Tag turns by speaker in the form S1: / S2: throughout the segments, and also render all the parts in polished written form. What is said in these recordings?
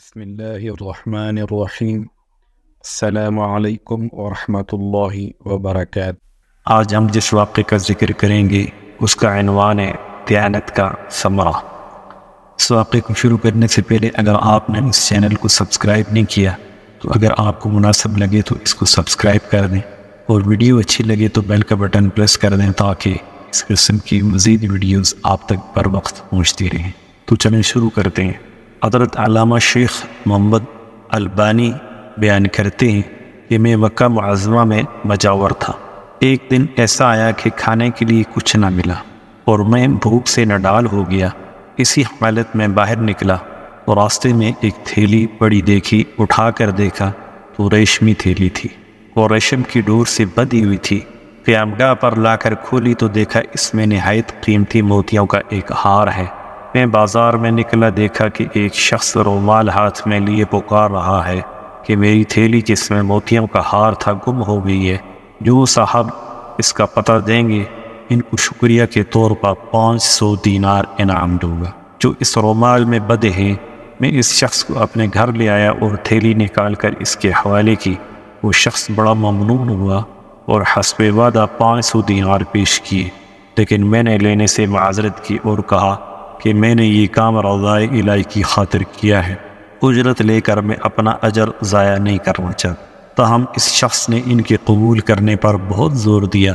S1: بسم اللہ الرحمن الرحیم۔ السلام علیکم ورحمۃ اللہ وبرکاتہ۔
S2: آج ہم جس واقعے کا ذکر کریں گے اس کا عنوان ہے دیانت کا ثمرہ۔ اس واقعے کو شروع کرنے سے پہلے اگر آپ نے اس چینل کو سبسکرائب نہیں کیا تو اگر آپ کو مناسب لگے تو اس کو سبسکرائب کر دیں، اور ویڈیو اچھی لگے تو بیل کا بٹن پریس کر دیں تاکہ اس قسم کی مزید ویڈیوز آپ تک بر وقت پہنچتی رہیں۔ تو چلیں شروع کرتے ہیں۔ حضرت علامہ شیخ محمد البانی بیان کرتے ہیں کہ میں مکہ معظمہ میں مجاور تھا۔ ایک دن ایسا آیا کہ کھانے کے لیے کچھ نہ ملا اور میں بھوک سے نڈال ہو گیا۔ اسی حالت میں باہر نکلا اور راستے میں ایک تھیلی پڑی دیکھی، اٹھا کر دیکھا تو ریشمی تھیلی تھی اور ریشم کی ڈور سے بندھی ہوئی تھی۔ قیامگاہ پر لا کر کھولی تو دیکھا اس میں نہایت قیمتی موتیوں کا ایک ہار ہے۔ میں بازار میں نکلا، دیکھا کہ ایک شخص رومال ہاتھ میں لیے پکار رہا ہے کہ میری تھیلی جس میں موتیوں کا ہار تھا گم ہو گئی ہے، جو صاحب اس کا پتہ دیں گے ان کو شکریہ کے طور پر 500 دینار انعام دوں گا جو اس رومال میں بدے ہیں۔ میں اس شخص کو اپنے گھر لے آیا اور تھیلی نکال کر اس کے حوالے کی۔ وہ شخص بڑا ممنون ہوا اور حسب وعدہ 500 دینار پیش کیے، لیکن میں نے لینے سے معذرت کی اور کہا کہ میں نے یہ کام رضائے الہی کی خاطر کیا ہے، اجرت لے کر میں اپنا اجر ضائع نہیں کرنا چاہتا۔ تاہم اس شخص نے ان کے قبول کرنے پر بہت زور دیا،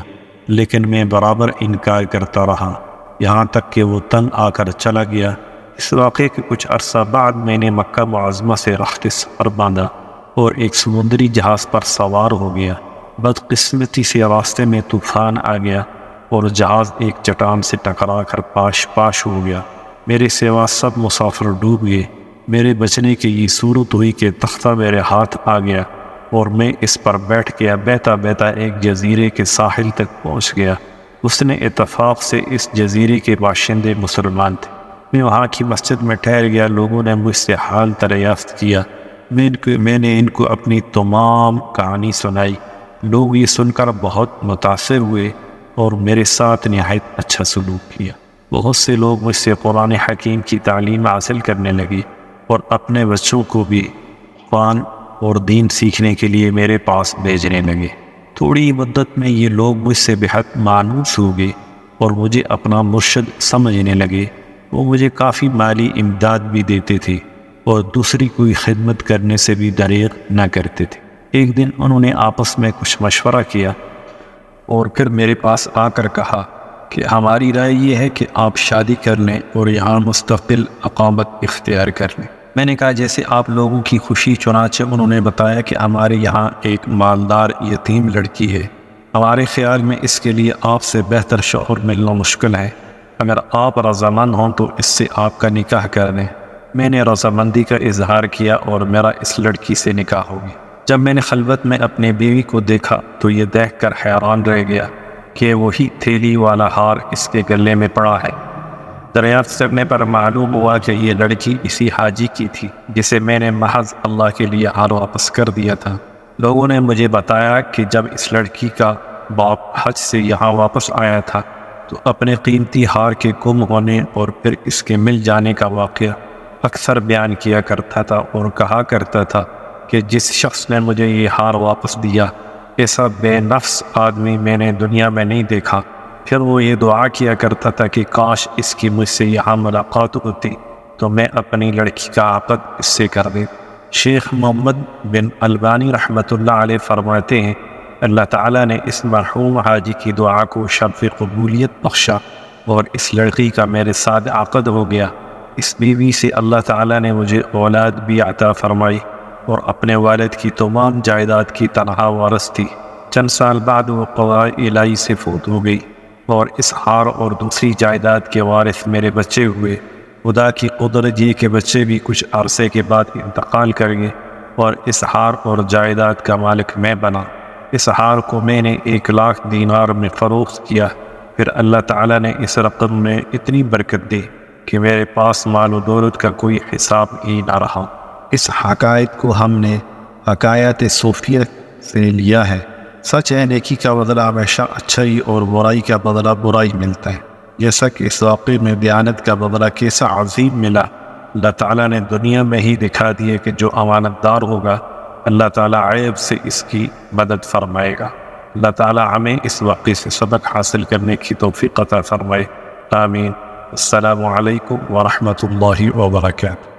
S2: لیکن میں برابر انکار کرتا رہا، یہاں تک کہ وہ تنگ آ کر چلا گیا۔ اس واقعے کے کچھ عرصہ بعد میں نے مکہ معظمہ سے رخت سفر باندھا اور ایک سمندری جہاز پر سوار ہو گیا۔ بدقسمتی سے راستے میں طوفان آ گیا اور جہاز ایک چٹان سے ٹکرا کر پاش ہو گیا۔ میرے سوا سب مسافر ڈوب گئے۔ میرے بچنے کی یہ صورت ہوئی کہ تختہ میرے ہاتھ آ گیا اور میں اس پر بیٹھ گیا۔ بہتا بہتا ایک جزیرے کے ساحل تک پہنچ گیا۔ اس نے اتفاق سے اس جزیرے کے باشندے مسلمان تھے۔ میں وہاں کی مسجد میں ٹھہر گیا۔ لوگوں نے مجھ سے حال دریافت کیا۔ میں نے ان کو اپنی تمام کہانی سنائی۔ لوگ یہ سن کر بہت متاثر ہوئے اور میرے ساتھ نہایت اچھا سلوک کیا۔ بہت سے لوگ مجھ سے قرآن حکیم کی تعلیم حاصل کرنے لگے اور اپنے بچوں کو بھی قرآن اور دین سیکھنے کے لیے میرے پاس بھیجنے لگے۔ تھوڑی مدت میں یہ لوگ مجھ سے بہت مانوس ہو گئے اور مجھے اپنا مرشد سمجھنے لگے۔ وہ مجھے کافی مالی امداد بھی دیتے تھے اور دوسری کوئی خدمت کرنے سے بھی دریغ نہ کرتے تھے۔ ایک دن انہوں نے آپس میں کچھ مشورہ کیا اور پھر میرے پاس آ کر کہا کہ ہماری رائے یہ ہے کہ آپ شادی کر لیں اور یہاں مستقل اقامت اختیار کر لیں۔ میں نے کہا جیسے آپ لوگوں کی خوشی۔ چنانچہ انہوں نے بتایا کہ ہمارے یہاں ایک مالدار یتیم لڑکی ہے، ہمارے خیال میں اس کے لیے آپ سے بہتر شوہر ملنا مشکل ہے۔ اگر آپ رضامند ہوں تو اس سے آپ کا نکاح کر دیں۔ میں نے رضامندی کا اظہار کیا اور میرا اس لڑکی سے نکاح ہو گیا۔ جب میں نے خلوت میں اپنے بیوی کو دیکھا تو یہ دیکھ کر حیران رہ گیا کہ وہی تھیلی والا ہار اس کے گلے میں پڑا ہے۔ دریافت کرنے پر معلوم ہوا کہ یہ لڑکی اسی حاجی کی تھی جسے میں نے محض اللہ کے لیے ہار واپس کر دیا تھا۔ لوگوں نے مجھے بتایا کہ جب اس لڑکی کا باپ حج سے یہاں واپس آیا تھا تو اپنے قیمتی ہار کے گم ہونے اور پھر اس کے مل جانے کا واقعہ اکثر بیان کیا کرتا تھا اور کہا کرتا تھا کہ جس شخص نے مجھے یہ ہار واپس دیا، ایسا بے نفس آدمی میں نے دنیا میں نہیں دیکھا۔ پھر وہ یہ دعا کیا کرتا تھا کہ کاش اس کی مجھ سے یہاں ملاقات ہوتی تو میں اپنی لڑکی کا عقد اس سے کر دے۔ شیخ محمد بن البانی رحمۃ اللہ علیہ فرماتے ہیں اللہ تعالیٰ نے اس مرحوم حاجی کی دعا کو شرف قبولیت بخشا اور اس لڑکی کا میرے ساتھ عقد ہو گیا۔ اس بیوی سے اللہ تعالیٰ نے مجھے اولاد بھی عطا فرمائی اور اپنے والد کی تمام جائیداد کی تنہا وارث تھی۔ چند سال بعد وہ قضاء الہی سے فوت ہو گئی اور اس ہار اور دوسری جائیداد کے وارث میرے بچے ہوئے۔ خدا کی قدرت یہ کہ بچے بھی کچھ عرصے کے بعد انتقال کر گئے اور اس ہار اور جائیداد کا مالک میں بنا۔ اس ہار کو میں نے 1,00,000 دینار میں فروخت کیا۔ پھر اللہ تعالیٰ نے اس رقم میں اتنی برکت دی کہ میرے پاس مال و دولت کا کوئی حساب ہی نہ رہا۔ اس حقائق کو ہم نے حکایات صوفیہ سے لیا ہے۔ سچ ہے نیکی کا بدلہ ہمیشہ اچھائی اور برائی کا بدلہ برائی ملتا ہے، جیسا کہ اس واقعے میں دیانت کا بدلہ کیسا عظیم ملا۔ اللہ تعالیٰ نے دنیا میں ہی دکھا دیے کہ جو امانت دار ہوگا اللہ تعالیٰ عیب سے اس کی مدد فرمائے گا۔ اللہ تعالیٰ ہمیں اس واقعے سے سبق حاصل کرنے کی توفیق عطا فرمائے۔ آمین۔ السلام علیکم ورحمۃ اللہ وبرکاتہ۔